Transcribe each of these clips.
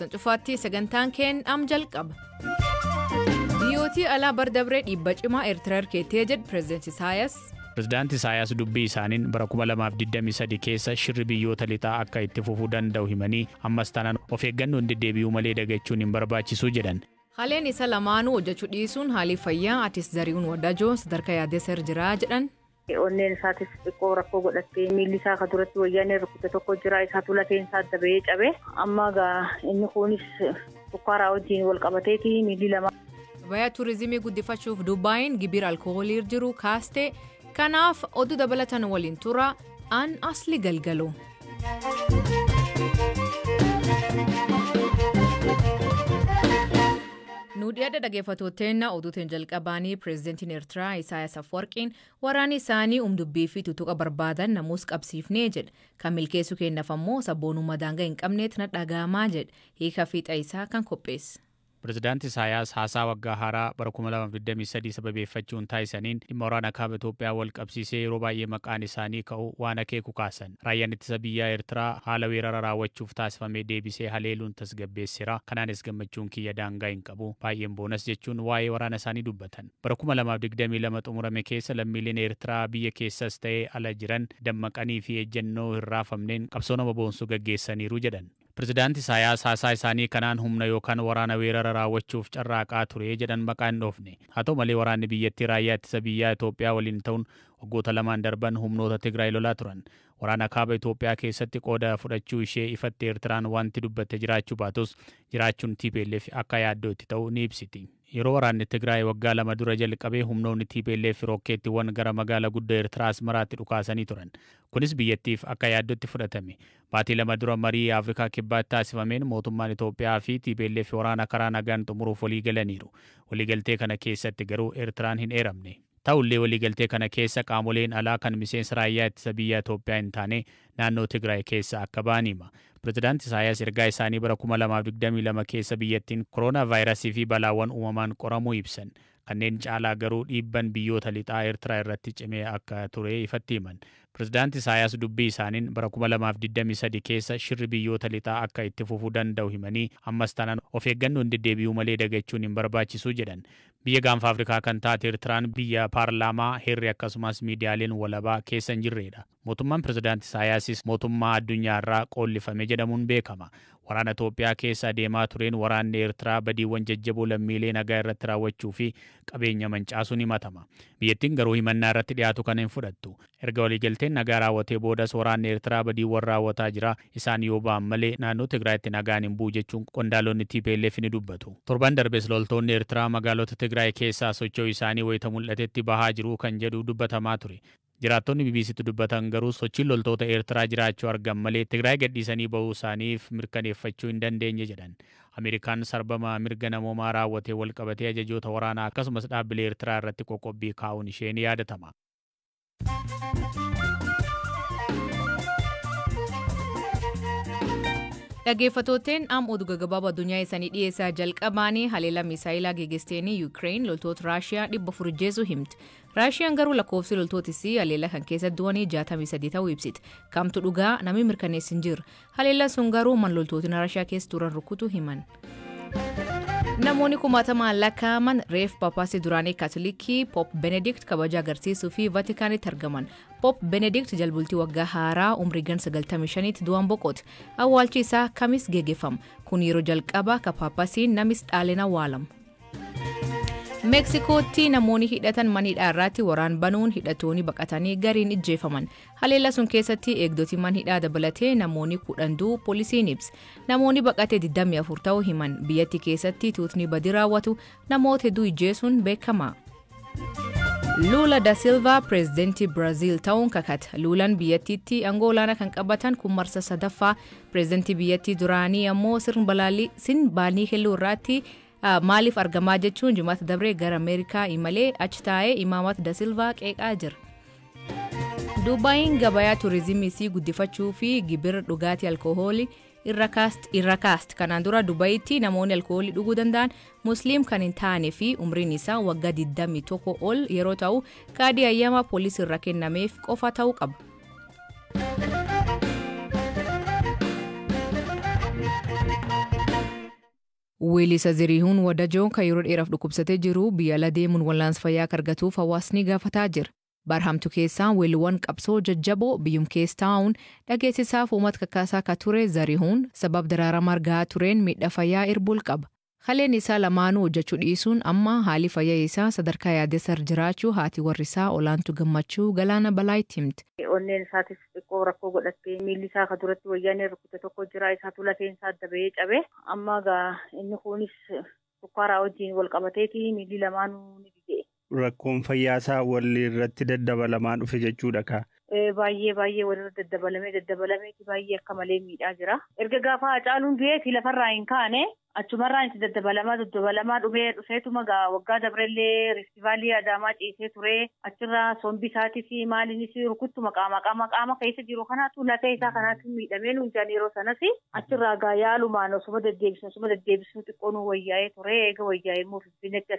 jirtan cufaatti sagantaan keen jalqaba. Biyyooti alaa bardabree dhibba cimaa Eertiraa keettee jedhu Pireezidaanti Isaayyaas. Pireezidaanti Isaayyaas dubbii isaaniin bara 2023 keessa shirri biyyoota lixaa akka itti fufuu danda'u himanii ammas taanaan of eeggannoon deddeebi'uu malee dagachuun hin barbaachisu jedhan. Haaleen isa lamaanuu hojjechuu dhiisuun haalii fayyaa Atis Zarihuun Wadajoo sadarkaa yaaddeessaa jiraa jedhan. Onneen isaatis xiqqoo rakkoo godhattee miilli isaa kan duratti wayyaanee rukkute tokko jira isaa lateen isaa dabee cabe amma inni kunis sukkaaraa wajjin wal qabateeti miilli lama. Gabayaa tuurizimii guddifachuuf Dubaayin gibira alkoolii jiru kaastee kanaaf oduu dabalatan waliin tura aan asli galgaloo. Nuudhiyaadha dhaggeeffattooteenna oduutiin jalqabaanii Pireezidaantiin Eertiraa Isaayyaas Afwarqiin waraanni isaanii dubbii fi tutuqa barbaadan namuus qabsiifnee jedhe kan milkeessuu kennaaf ammoo sabboonummaa daangaa hin qabneet na dhaga'amaa jedhe hiika fiixa isaa kan qopheesse. Pireezidaanti Isaayyaas haasaa waggaa haaraa bara 2023 sababeeffachuun taasisaniin dhimma waraana kaaba Itoophiyaa wal qabsiisee yeroo baay'ee maqaan isaanii ka'u waan akeeku kaasan. Raayyaan ittisa biyyaa Eertiraa haala weerara raawwachuuf taasifamee deebisee haleeluun tasgabbeesseera. Kanaanis gammachuun kiyya daangaa hin qabu. Baay'een boonas jechuun waa'ee waraana isaanii dubbatan. Bara 2022 xumurame keessa lammiileen Eertiraa biyya keessas ta'ee ala jiran dammaqanii fi ejjennoo hin raafamneen qabsoo nama boonsuu gaggeessaniiru jedhan. Pireezidaanti Isaayyaas haasaa isaanii kanaan humna yookaan waraana weerara raawwachuuf carraaqaa ture jedhan maqaa hin dhoofne. Haa ta'u malee waraanni biyyattii raayyaa ittisa biyyaa Itoophiyaa waliin ta'uun waggoota lamaan darban humnoota Tigraay lolaa turan. Waraana kaaba Itoophiyaa keessatti qooda fudhachuu ishee ifatti Eertiraan wanti dubbatte jiraachuu baatus jiraachuun TPLF akka yaaddootti ta'u ni ibsiti. Yeroo waraanni Tigraay waggaa lama dura jalqabee humnoonni TPLF rokkeettiiwwan gara magaalaa guddoo Eertiraa Asmaraatti dhukaasanii turan. Kunis biyyattiif akka yaaddootti fudhatame. Baatii lama dura marii Afrikaa kibbaatti taasifameen mootummaan Itoophiyaa fi TPLF waraana karaa nagaan xumuruuf walii galaniiru. Waliigaltee kana keessatti garuu Eertiraan hin eeramne. Ta'ullee waliigaltee kana keessa qaamoleen alaa kan miseensa raayyaa ittisa biyyaa Itoophiyaa hin taane naannoo Tigraay keessa akka ba'an hima. Pireezidaanti Isaayyaas ergaa isaanii bara 2022 keessa biyyattiin kooroonaa vaayirasii fi balaawwan uumamaan qoramuu ibsan. Kanneen caalaa garuu dhiibban biyyoota lixaa Eertiraa irratti cimee akka ture ifatti himan. Pireezidaanti Isaayyaas dubbii isaaniin bara 2023 keessa shirri biyyoota lixaa akka itti fufuu danda'u himanii ammas taanaan of eeggannoon deddeebi'uu malee dagachuun hin barbaachisu jedhan. Biyya gaanfa Afrikaa kan taate Eertiraan biyya paarlaamaa heerri akkasumas miidiyaaleen walabaa keessa hin jirredha. Mootummaan Pireezidaanti Isaayyaasis mootummaa addunyaarraa qoollifame jedhamuun beekama. Waraana Itoophiyaa keessa adeemaa tureen waraanni Eertiraa badiiwwan jajjaboo lammiilee nagaa irratti raawwachuu fi qabeenya mancaasuun himatama. Biyyattiin garuu himannaa irratti dhiyaatu kana hin fudhattu. Erga waliigalteen nagaa raawwatee boodas waraanni Eertiraa badiiwwan raawwataa jira. Isaan yoo ba'an malee naannoo Tigraayitti nagaan hin bu'u jechuun qondaalonni TPLF ni dubbatu. Torban darbes loltoonni Eertiraa magaalota Tigraay keessaa socho'uu isaanii wayita mul'atetti bahaa jiru kan jedhu dubbatamaa ture. Jiraattonni BBCtti dubbatan garuu sochiin loltoota Eertiraa jiraachuu argan malee Tigraay gadhiisanii bahuu isaaniif mirkaneeffachuu hin dandeenye jedhan. Ameerikaan sarbama mirga namoomaa raawwatee wal qabatee ajajoota waraanaa akkasumas dhaabbilee Eertiraa irratti qoqqobbii kaa'uun ishee ni yaadatama. Dhaggeeffattootteen oduu gaggabaaboo addunyaa isaanii dhiyeessaa jalqabaanii haleela misaayilaa geegesteeni Yuukireen loltoota Raashiyaa 400 jeesuu himte. Raashiyaan garuu lakkoofsi loltootisii haleela kan keessa du'anii 63 ta'uu ibsite. Kamtu dhugaa namni mirkaneessin jiru. Haleelaan sun garuu man loltootiin Raashiyaa keessa turan rukutu himan. Namoonni kumaatamaan lakkaa'aman reef Paapaasii duraanii Kaatolikii Poop Benedikt kabaja agarsiisuu fi Vaatikaanitti argaman. Poop Benedikt jalbultii waggaa haaraa umrii gan 95tti du'an boqote. Awwaalchi isaa kamis geggeeffama. Kun yeroo jalqabaa ka Paapaasiin namis dhaaleen awwaalamu. Meeksikootti namoonni hidhatan manhidhaa irratti waraan banuun hidhatoonni baqatanii gariin ijjeefaman. Haleella sun keessatti eegdoti manhidhaa dabalatee namoonni 10 poolisiin ibse. Namoonni baqatee 24 ta'uu himan. Biyyattii keessatti tuutni badii raawwatu namoota hedduu ijjeesuun beekama. Lula da Silva pireezidantii Biraazil ta'uun kakate. Lulaan biyyattiitti aangoo olaanaa kan qabatan kun marsa sadaffaa. Pireezidantii biyyattii duraanii ammoo sirna helluu irratti maaliif argamaa jechuun jimaata dabree gara Ameerikaa imalee achi taa'ee imaamata da Silva qeeqaa jira. Dubaayin gabayaa tuurizimii guddifachuu fi gibira dhugaatii alkoholii irra kaast kanaan dura Dubaayitti namoonni alkoholii dhuguu danda'an musliim kan hin taane fi umriin isaa waggaa 21 ol yeroo ta'u kaadii ayyaama poolisii irra kennameef qofa ta'uu qaba. Weelisa Zirihuun Wadajoo kan yeroo dheeraaf dhukkubsatee jiru biyya ala deemuun wallaansa fayyaa argatuuf hawaasni gaafataa jira. Barhamtu keessaa weelliwwan qabsoo jajjaboo biyyum keessa taa'uun dhageessisaaf uummata kakaasaa ka ture Zirihuun sabab daraarama argaa tureen miidhaa fayyaa irbul qaba. Haleen isaa lamaanuu hojjechuu dhiisuun amma haalli fayyaa isaa sadarkaa yaadessar jiraachuu haati warrisaa olaantu gammachuu Galaana Balaayitti himte. Onneen isaatis xiqqoo rakkoo godhattee miilli isaa ka duratti wayyaanee rukute tokko jira isaatu lafeen isaa adda bahee cabe. Amma gaa inni kunis sukkaaraa wajjin wal qabateeti miilli lamaanuu ni didee. Rakkoon fayyaasaa walii irratti daddabalamaa dhufe jechuudha ka. Baay'ee walirra daddabalameeti baay'ee akka malee miidhaa jira. Erga gaafa Hacaaluun du'eeti lafarraa hin kaane achumarraa itti daddabalamaa dhufeetuma gaa waggaa dabrellee riiftivaalii Adaamaa ciisee ture achirraa sombi isaatii fi maaliinis rukuttuma qaama keessa jiru kanaatu lafee isaa kanaatu miidhamee nuunjaan yeroo sanas achirraa gaa yaalumaan osuma deddeebisnu xiqqoo nu wayyaa'ee ture eega wayyaa'ee immoo Finfinneetti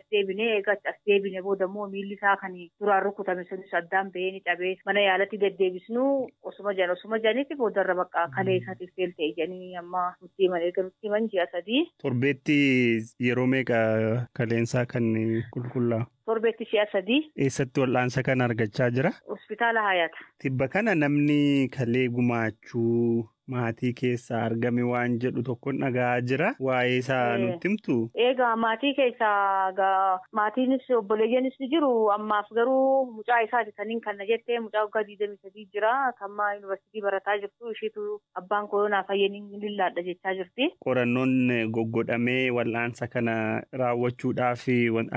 as deebine booda immoo miilli isaa kan duraan rukutame sunis addaan bahee ni cabee mana yaalatti deddeebisnu osuma janitti boodarra bakka kalee isaatiif feeltee jedhanii amma nutti himan ji'a 3. Torbeetti yeroo meeqa kaleensaa kan qulqullaa'u? Torbeetti ji'a 3. Eessatti wal'aansa kan argachaa jira? Hospitaala Hayaat. Tibba kana namni kalee gumaachuu maatii keessaa argame waan jedhu tokkoon dhaga'aa jira. Waa'ee isaa nutti himtu? Egaa maatii keessaa maatiinis obboleeyyanis ni jiru. Ammaaf garuu mucaa isaati saniin kana jettee mucaa waggaa 23 jira. Kammaa yuunivarsiitii barataa jirtu isheetu abbaan koronaa fayyanii lillaadha jechaa jirti. Qorannoon goggodhamee wal'aansa kana raawwachuudhaaf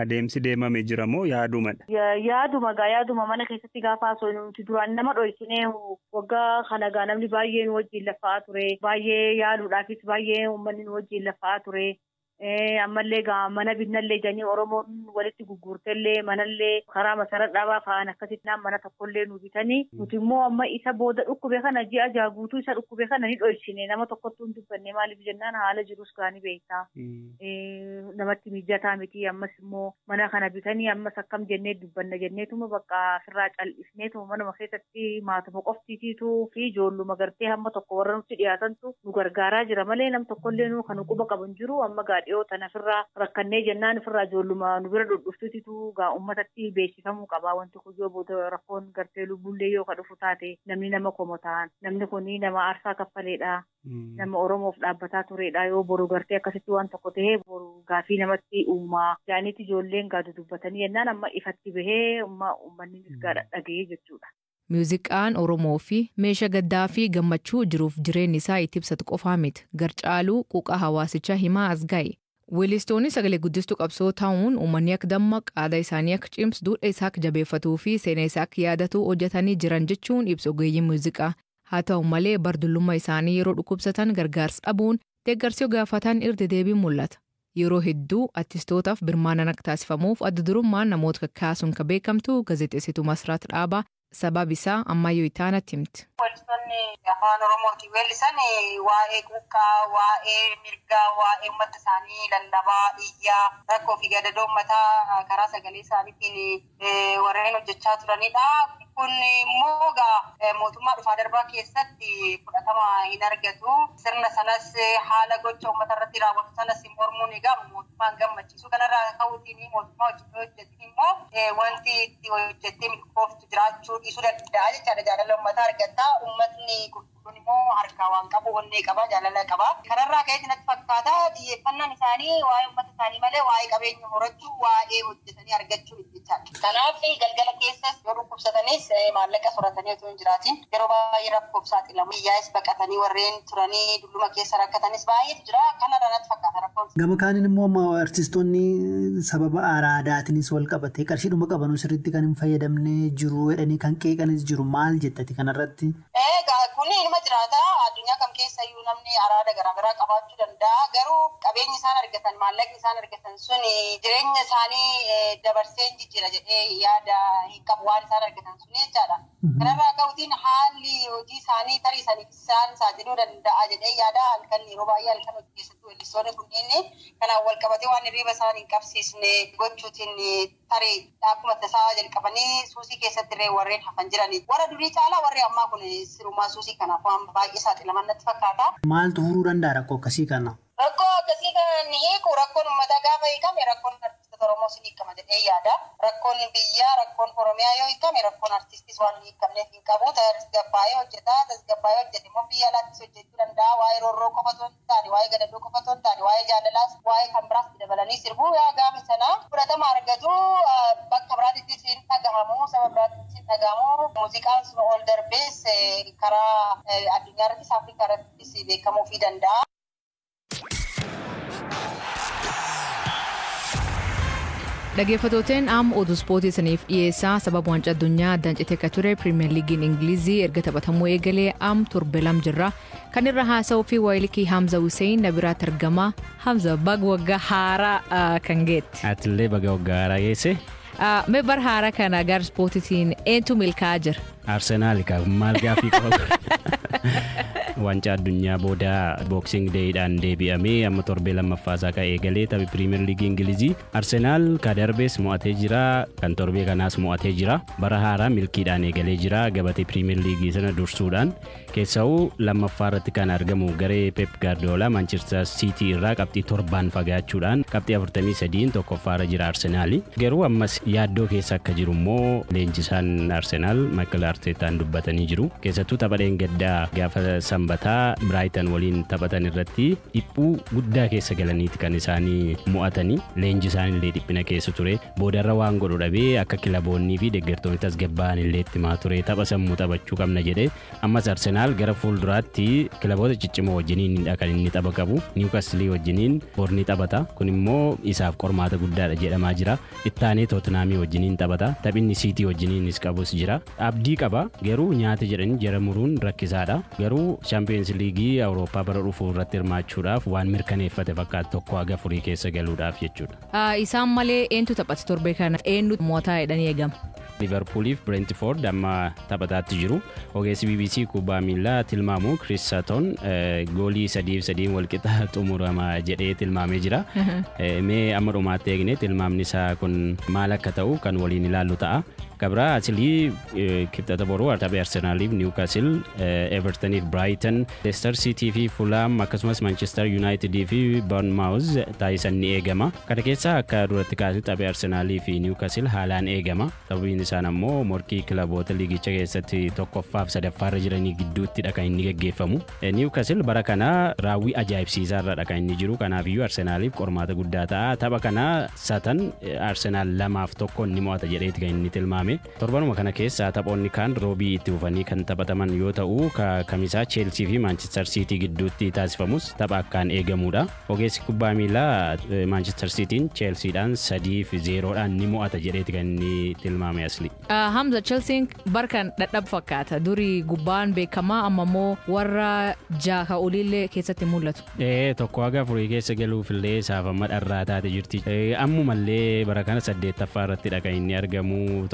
adeemsi deemame jira moo yaadumadha? Yaaduma mana keessatti gaafa osoo nuti duraan nama dho'isinee waggaa kana gaa namni baay'een wajjin lafaa ture baay'ee yaaluudhaafis baay'ee uummanni nu wajjin lafaa ture. Ammallee gaa mana binnallee jedhanii Oromoon walitti gurguurtellee manallee karaa masara dhaabaa fa'aan akkasitti mana tokkollee nu bitanii nuti immoo amma isa booda dhukkube kana ji'a jaaguutuu isa dhukkube kana ni dho'isine nama tokkottuu hin dubbanne maaliif jennaan haala jirus gaanii beektaa. Namatti mijataa miti ammas immoo mana kana bitanii ammas akkam jennee dubbanna jenneetuma bakka asirraa cal'isneetuma manuma keessatti maatuma qoftiitiitu fi ijoolluma gartee hamma tokko warra nutti dhiyaatantu nu gargaaraa jira malee nam tokkollee nu kan quba qaban jiru amma dhiyoo tana ofirraa rakkannee jennaan ofirraa ijoolluma nu bira dhudhuftutitu gaa uummatatti beeksifamuu qabaa wanti kun yoo booda rakkoon gartee lubbuullee yoo ka dhufu taate namni nama komotaan namni kuni nama aarsaa kaffaleedha nama Oromoof dhaabbataa turedha yoo boru gartee akkasitti waan tokko tahee boru gaafii namatti uumaa jaaniiti ijoolleen gaa dudubbatanii jennaan amma ifatti bahee uummanni gaa dhaga'ee jechuudha. Muuziqaan Oromoo fi meeshaa gaddaa fi gammachuu jiruuf jireenyi isaa itti ibsatu qofaa miti. Garcaaluu quuqaa hawaasichaa himaa as ga'e. Weellistoonni sagalee guddistuu qabsoo ta'uun uummanni akka dammaqu aadaa isaanii akka cimsu duudhaa isaa akka jabeeffatuu fi seenaa isaa akka yaadatu hojjetanii jiran jechuun ibsa ogeeyyiin muuziqaa. Haa ta'u malee bardullummaa isaanii yeroo dhukkubsatan gargaarsa dhabuun deeggarsa gaafatan irra deebiin mul'ata. Yeroo hedduu artistootaaf birmaanan akka taasifamuuf adda durummaan namoota kakkaasuun kan beekamtu gaazexeessituu Masraat Dhaabaa sabab isaa ammayyuu itaanatti himti. Weellistoonni afaan Oromootiin weellisan waa'ee quuqqaa, waa'ee mirgaa, waa'ee uummata isaanii lallabaa, iyyaa, rakkoo fi gadadoo uummataa karaa sagalee isaaniitiin warreen hojjechaa turanidha. Kun immoo mootummaa dhufaa darbaa keessatti fudhatama hin argatu. Sirna sanas haala gocha uummata irratti raawwatu sanas mormuun egaa mootummaan gammachiisu kanarraa ka'uutiin mootummaa hojjetiin immoo wanti itti hojjettee milkooftu jiraachuu dhiisuu danda'a jechaadha. Jaalala uummataa argatta. Uummatni gurguddoon immoo harkaa waan qabu onnee qaba jaalala qaba. Kanarraa ka'eetti natti fakkaata xiyyeeffannaan isaanii waa'ee uummata isaanii malee waa'ee qabeenya horachuu waa'ee hojjetanii argachuu jechaadha. Kanaaf galgala keessas yoo dhukkubsatanis maallaqa soratanii otoo hin jiraatin yeroo baay'ee rakkoof saaxilamu. Biyyaas baqatanii warreen turanii dulluma keessa rakkatanis baay'eetu jira. Kanarraa natti fakkaata rakkoon. Gama kaaniin immoo artistoonni sababa aadaatiinis wal qabatee qarshiidhuma qabanuu sirriitti kan hin fayyadamne jiru jedhanii kan qeeqanis jiru maal jettati kanarratti? Kun ilma jiraata addunyaa kam keessa iyyuu namni araada garaagaraa qabaachuu danda'a. Garuu qabeenyi isaan argatan maallaqni isaan argatan sun jireenya isaanii dabarsee jijjiira jedhee yaada hin qabu waan isaan argatan sun jechaadha. Kanarraa ka'uutiin haalli hojii isaanii tarii isaan saaxiluu danda'a jedhee yaada halkan yeroo baay'ee halkan hojii keessatti weellistoonni kunneen kanaan wal qabatee waan hirriiba isaan hin qabsiisne gochuutiin tarii akkuma tasaa jalqabanii suusii keessatti illee warreen hafan jiranii. Warra durii caalaa warri ammaa kun sirumaa suusii kanaaf waan baay'ee saaxilaman natti fakkaata. Maaltu furuu danda'a rakkoo akkasii kana? Rakkoo akkasii kan hiiku rakkoon uummataa gaafa hiikame rakkoon artistoota Oromoo sin hiikama jedhee yaada. Rakkoon biyyaa rakkoon Oromiyaa yoo hiikame rakkoon artistis waan hiikamneef hin qabu. Tasgabbaa'ee hojjetaa tasgabbaa'ee hojjete immoo biyya alaattis hojjechuu danda'a. Waa'ee roorroo qofa osoo hin taane waa'ee gadadoo qofa osoo hin taane waa'ee jaalalaas waa'ee kan biraas dabalanii sirbuu yaa gaafa sana fudhatama argatu bakka biraattis hin dhagahamu saba biraattis hin dhagahamu. Muuziqaan sun ol darbees karaa addunyaa irrattis Afrikaa irrattis beekamuu fi danda'a. Dhaggeeffatooteen oduu ispoortii saniif dhiyeessaa sababa waancaa addunyaa addaan citee akka ture piriimiyer liigiin ingilizii erga taphatamuu eegalee torbe lam jirra kan irra haasa'uu fi waayilikii Hamza Hussein na biraatti argama. Hamza baga waggaa haaraa kan geette. Atillee baga waggaa haaraa geesse. Mee bara haaraa kana gara ispoortiitiin eentu milkaa'aa jira? Arsenaal maal gaafii qaba. Waancaa addunyaa booda boksing deeyiidhaan deebi'amee amma torbee lammaffaasaa kan eegalee taphi piriimiyer liigii ingilizii Arsenaal kan darbees mo'atee jira kan torbee kanaas mo'atee jira bara haaraa milkiidhaan eegalee jira gabatee piriimiyer liigii sana dursuudhaan keessa'uu lammaffaa irratti kan argamu garee Pep Guardiola Manchester City irraa qabxii 7 fagaachuudhaan qabxii 43 tokkoffaarra jira Arsenaal garuu ammas yaaddoo keessa akka jiru immoo leenjisaan Arsenaal Mikel Arteetaan dubbatanii jiru keessattuu tapha dheengaddaa gaafa Bataa Brighton waliin taphatan irratti dhiphuu guddaa keessa galaniiti kan isaanii mo'atanii leenjisaan illee dhiphina keessa ture boodarra waan godhu dhabee akka kilaboonnii fi deeggartoonni tasgabba'an illee itti himaa ture tapha sammuu taphachuu qabna jedhee ammas Arsenaal gara fuulduraatti kilaboota ciccimoo wajjiniin kan inni tapha qabu Newcastle wajjiniin borni taphata kun immoo isaaf qormaata guddaadha jedhamaa jira ittaanee Tottenhamii wajjiniin taphata taphinni City wajjiniinis qabus jira abdii qaba garuu nyaata jedhanii jara muruun rakkisaadha garuu Champions League Awurooppaa bara dhufuu irratti hirmaachuudhaaf waan mirkaneeffate fakkaatu tokko haga furii keessa galuudhaaf jechuudha. Isaan malee eentu taphate torbee kana eenyu mootaa jedhanii eegama? Liverpooliif Brentford amma taphataatti jiru ogeessi BBC kubbaa miilaa tilmaamu Chris Sutton goolii 3-3 walqixa xumurama jedhee tilmaamee jira. Mee amma dhumaatti eegne tilmaamni isaa kun maal akka ta'u kan waliin ilaallu ta'a. Kabra asilii kibxata boruu taphee Arsenaaliif Newcastle, Evertoniif Brighton, Leicester City fi Fulham akkasumas Manchester United fi Bournemouth taasisan ni eegama. Kana keessa akka duratti kaasee taphee Arsenaalii fi Newcastle haalaan eegama. Sababiin isaan ammoo morkii kilaboota liigicha keessatti tokkoffaaf sadaffaarra jiranii gidduuttidha kan inni gaggeeffamu. Newcastle bara kana raawwii ajaa'ibsiisaarradha kan inni jiru. Kanaafiyyuu Arsenaaliif qormaata guddaa ta'a. Tapha kana Satan Arsenaal 2-1 ni mo'ata jedheeti kan inni tilmaame. Torbanuma kana keessa taphoonni kaan roobii itti dhufanii kan taphataman yoo ta'u kamisaa Chelsea fi Manchester City gidduutti taasifamus tapha akkaan eegamudha. Ogeessi kubbaa miilaa Manchester Cityin Chelseadhaan 3-0dhaan ni mo'ata jedheeti kan inni tilmaame asli. Hamza Chelsea barkan dadhab fakkaata durii gubbaan beekamaa amma immoo warra jaaka olillee keessatti mul'atu. Tokko haga furii keessa galuufillee saafama dharraa taate jirti. Ammumallee bara kana 8ffaa irratti kan inni argamu.